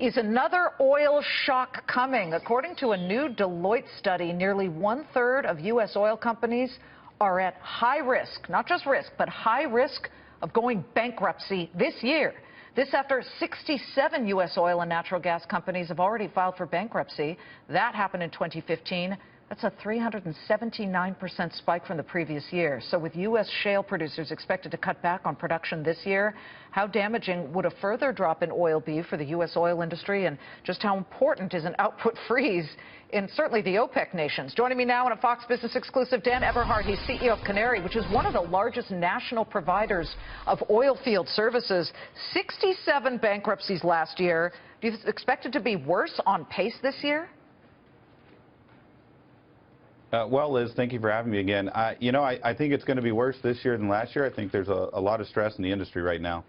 Is another oil shock coming? According to a new Deloitte study, nearly 1/3 of U.S. oil companies are at high risk, not just risk, but high risk of going bankruptcy this year. This after 67 U.S. oil and natural gas companies have already filed for bankruptcy. That happened in 2015. That's a 379% spike from the previous year. So with U.S. shale producers expected to cut back on production this year, how damaging would a further drop in oil be for the U.S. oil industry, and just how important is an output freeze in certainly the OPEC nations? Joining me now in a Fox Business exclusive, Dan Eberhart. He's CEO of Canary, which is one of the largest national providers of oil field services. 67 bankruptcies last year. Do you expect it to be worse on pace this year? Well, Liz, thank you for having me again. I think it's going to be worse this year than last year. I think there's a lot of stress in the industry right now.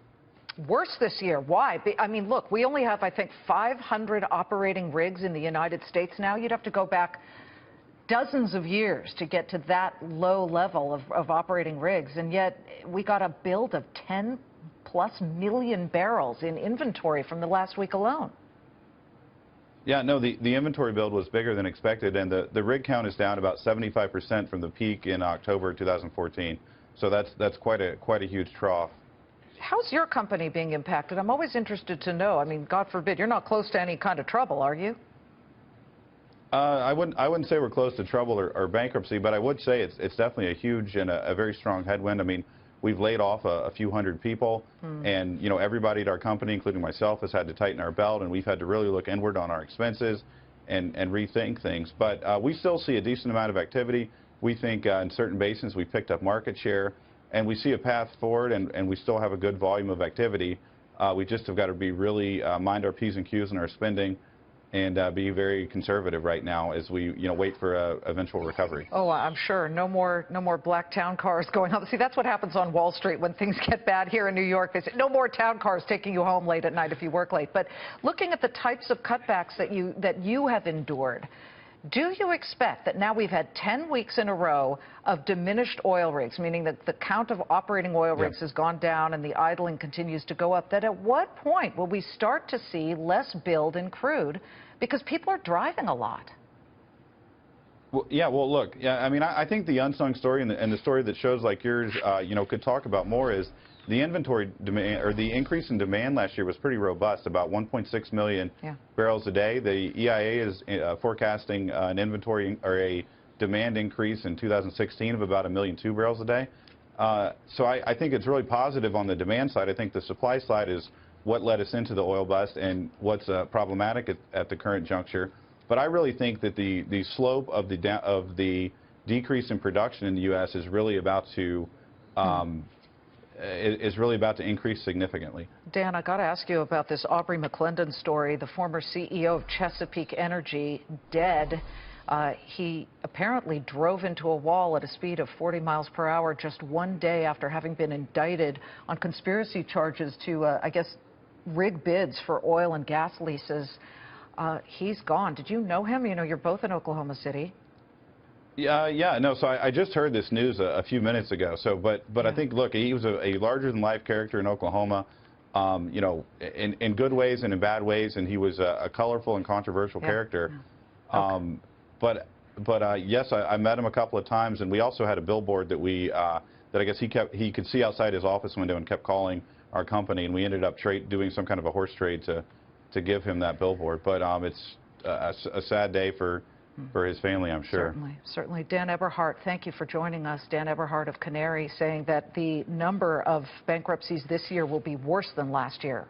Worse this year? Why? I mean, look, we only have, I think, 500 operating rigs in the United States now. You'd have to go back dozens of years to get to that low level of operating rigs. And yet we got a build of 10+ million barrels in inventory from the last week alone. Yeah, no, the inventory build was bigger than expected, and the rig count is down about 75% from the peak in October 2014. So that's quite a huge trough. How's your company being impacted? I'm always interested to know. I mean, God forbid, you're not close to any kind of trouble, are you? I wouldn't say we're close to trouble or bankruptcy, but I would say it's definitely a huge and a very strong headwind. I mean, we've laid off a few hundred people, and everybody at our company, including myself, has had to tighten our belt, and we've had to really look inward on our expenses and rethink things. But we still see a decent amount of activity. We think in certain basins we've picked up market share, and we see a path forward, and we still have a good volume of activity. We just have got to be really mind our P's and Q's in our spending, and be very conservative right now as we wait for a eventual recovery. Oh, I'm sure. No more black town cars going on. See, that's what happens on Wall Street when things get bad here in New York. They say no more town cars taking you home late at night if you work late. But looking at the types of cutbacks that you have endured, do you expect that now we've had 10 weeks in a row of diminished oil rigs, meaning that the count of operating oil rigs has gone down and the idling continues to go up, that at what point will we start to see less build in crude because people are driving a lot? Well, look, I mean, I think the unsung story and the story that shows like yours, could talk about more is the inventory demand, or the increase in demand last year was pretty robust, about 1.6 million barrels a day. The EIA is forecasting an inventory or a demand increase in 2016 of about 1.2 million barrels a day. So I think it's really positive on the demand side. I think the supply side is what led us into the oil bust and what's problematic at the current juncture. But I really think that the slope of the decrease in production in the U.S. is really about to increase significantly. Dan, I got to ask you about this Aubrey McClendon story, the former CEO of Chesapeake Energy, dead. He apparently drove into a wall at a speed of 40 miles per hour just one day after having been indicted on conspiracy charges to, I guess, rig bids for oil and gas leases. He's gone. Did you know him? You know, you're both in Oklahoma City. Yeah, no, so I just heard this news a few minutes ago. So, but I think, look, he was a larger-than-life character in Oklahoma, in good ways and in bad ways, and he was a colorful and controversial character. Okay. But yes, I met him a couple of times, and we also had a billboard that that I guess he could see outside his office window and kept calling our company, and we ended up doing some kind of a horse trade to give him that billboard. But it's a sad day for his family, I'm sure. Certainly. Dan Eberhart, thank you for joining us. Dan Eberhart of Canary saying that the number of bankruptcies this year will be worse than last year.